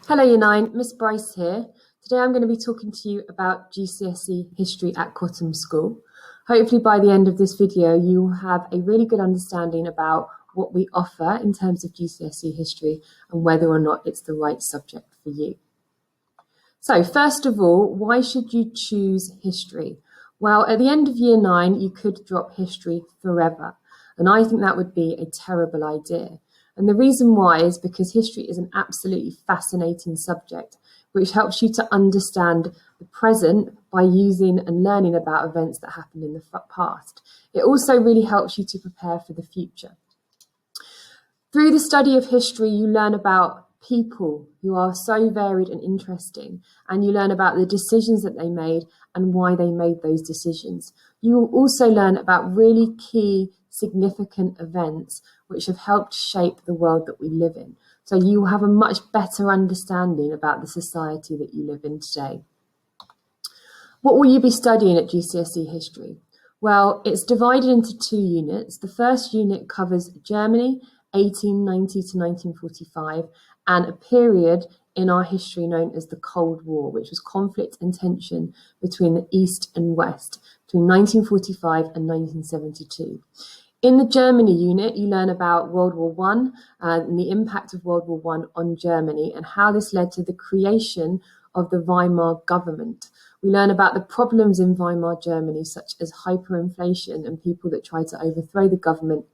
Hello Year 9, Miss Bryce here. Today I'm going to be talking to you about GCSE history at Cottam School. Hopefully by the end of this video you will have a really good understanding about what we offer in terms of GCSE history and whether or not it's the right subject for you. So first of all, why should you choose history? Well, at the end of Year 9 you could drop history forever, and I think that would be a terrible idea. And the reason why is because history is an absolutely fascinating subject, which helps you to understand the present by using and learning about events that happened in the past. It also really helps you to prepare for the future. Through the study of history, you learn about people who are so varied and interesting, and you learn about the decisions that they made and why they made those decisions. You will also learn about really key, significant events which have helped shape the world that we live in. So you will have a much better understanding about the society that you live in today. What will you be studying at GCSE history? Well, it's divided into 2 units. The first unit covers Germany, 1890 to 1945, and a period in our history known as the Cold War, which was conflict and tension between the East and West between 1945 and 1972. In the Germany unit, you learn about World War I and the impact of World War I on Germany and how this led to the creation of the Weimar government. We learn about the problems in Weimar Germany, such as hyperinflation and people that tried to overthrow the government.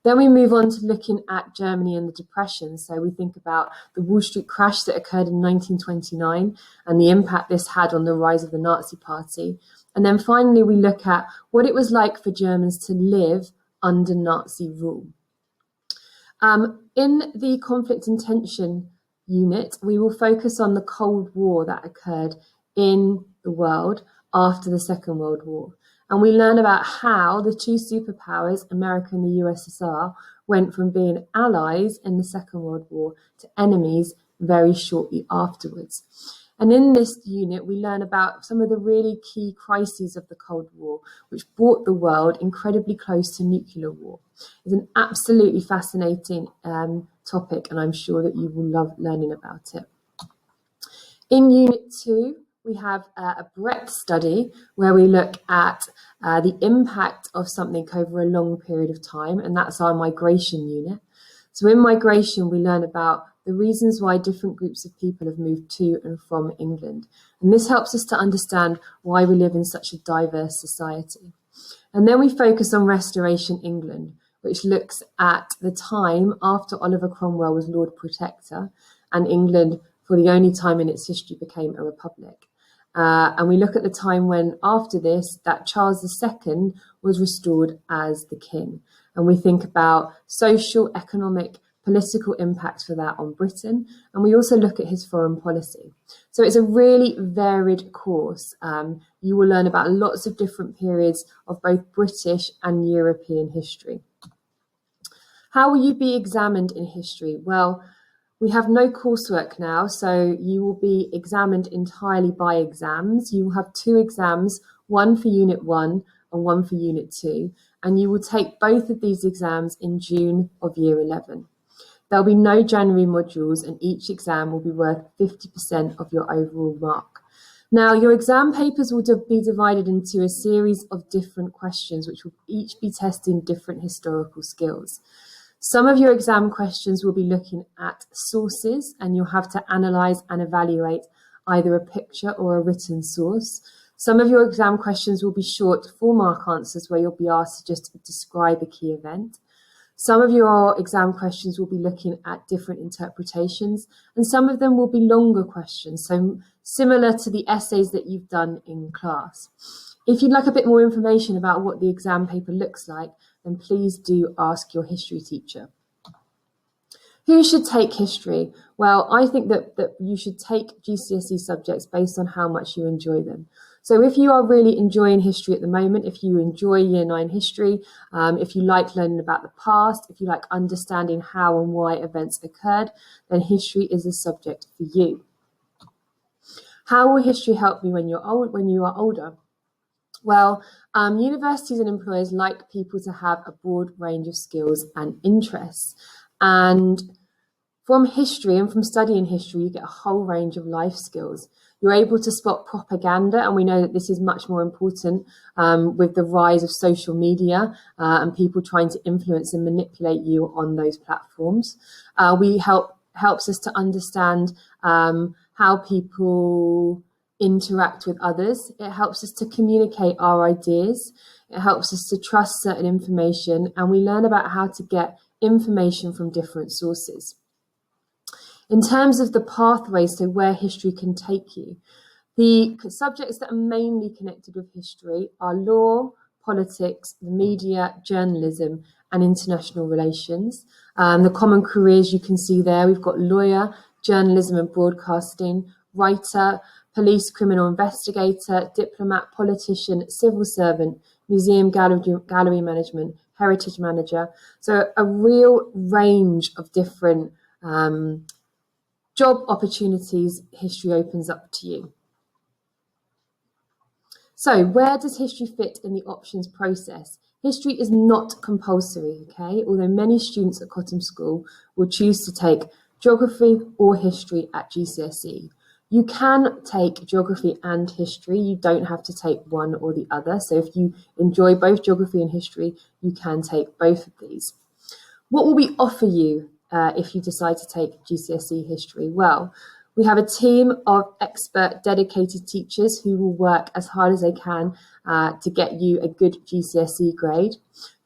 Then we move on to looking at Germany and the Depression. So we think about the Wall Street crash that occurred in 1929 and the impact this had on the rise of the Nazi Party. And then finally, we look at what it was like for Germans to live under Nazi rule. In the conflict and tension unit, we will focus on the Cold War that occurred in the world after the Second World War. And we learn about how the 2 superpowers, America and the USSR, went from being allies in the Second World War to enemies very shortly afterwards. And in this unit, we learn about some of the really key crises of the Cold War, which brought the world incredibly close to nuclear war. It's an absolutely fascinating topic, and I'm sure that you will love learning about it. In Unit 2, we have a breadth study where we look at the impact of something over a long period of time, and that's our migration unit. So in migration, we learn about the reasons why different groups of people have moved to and from England. And this helps us to understand why we live in such a diverse society. And then we focus on Restoration England, which looks at the time after Oliver Cromwell was Lord Protector and England, for the only time in its history, became a republic. And we look at the time when, after this, that Charles II was restored as the king. And we think about social, economic, political impact for that on Britain. And we also look at his foreign policy. So it's a really varied course. You will learn about lots of different periods of both British and European history. How will you be examined in history? Well, we have no coursework now, so you will be examined entirely by exams. You will have 2 exams, one for Unit 1 and one for Unit 2, and you will take both of these exams in June of Year 11. There'll be no January modules, and each exam will be worth 50% of your overall mark. Now, your exam papers will be divided into a series of different questions, which will each be testing different historical skills. Some of your exam questions will be looking at sources, and you'll have to analyse and evaluate either a picture or a written source. Some of your exam questions will be short 4-mark answers where you'll be asked to just describe a key event. Some of your exam questions will be looking at different interpretations, and some of them will be longer questions, so similar to the essays that you've done in class. If you'd like a bit more information about what the exam paper looks like, then please do ask your history teacher. Who should take history? Well, I think that you should take GCSE subjects based on how much you enjoy them. So if you are really enjoying history at the moment, if you enjoy Year 9 history, if you like learning about the past, if you like understanding how and why events occurred, then history is a subject for you. How will history help you when you are older? Well, universities and employers like people to have a broad range of skills and interests. And From history and from studying history, you get a whole range of life skills. You're able to spot propaganda, and we know that this is much more important with the rise of social media and people trying to influence and manipulate you on those platforms. Helps us to understand how people interact with others. It helps us to communicate our ideas. It helps us to trust certain information, and we learn about how to get information from different sources. In terms of the pathways to where history can take you, the subjects that are mainly connected with history are law, politics, the media, journalism, and international relations. The common careers you can see there, we've got lawyer, journalism and broadcasting, writer, police criminal investigator, diplomat, politician, civil servant, museum gallery management, heritage manager. So a real range of different job opportunities history opens up to you. So where does history fit in the options process? History is not compulsory, okay? Although many students at Cottam School will choose to take geography or history at GCSE. You can take geography and history. You don't have to take one or the other. So if you enjoy both geography and history, you can take both of these. What will we offer you if you decide to take GCSE history? Well, we have a team of expert, dedicated teachers who will work as hard as they can to get you a good GCSE grade.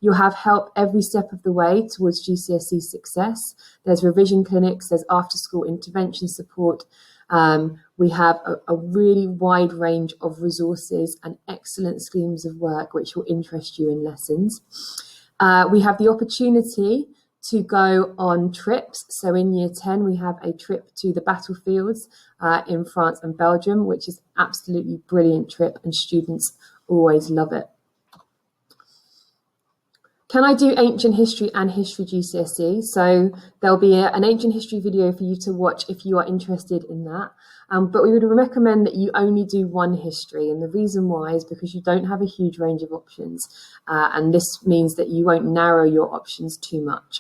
You'll have help every step of the way towards GCSE success. There's revision clinics, there's after-school intervention support. We have a really wide range of resources and excellent schemes of work which will interest you in lessons. We have the opportunity to go on trips. So in year 10, we have a trip to the battlefields in France and Belgium, which is absolutely brilliant trip, and students always love it. Can I do ancient history and history GCSE? So there'll be an ancient history video for you to watch if you are interested in that. But we would recommend that you only do one history. And the reason why is because you don't have a huge range of options. And this means that you won't narrow your options too much.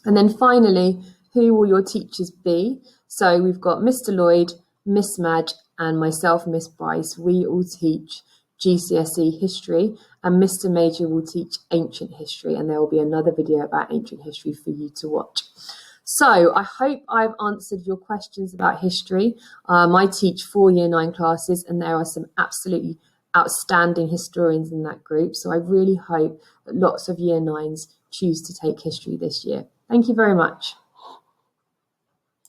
And then finally, who will your teachers be? So we've got Mr. Lloyd, Miss Madge, and myself, Miss Bryce. We all teach GCSE history, and Mr. Major will teach ancient history, and there will be another video about ancient history for you to watch. So I hope I've answered your questions about history. I teach 4 year 9 classes, and there are some absolutely outstanding historians in that group. So I really hope that lots of year 9s choose to take history this year. Thank you very much.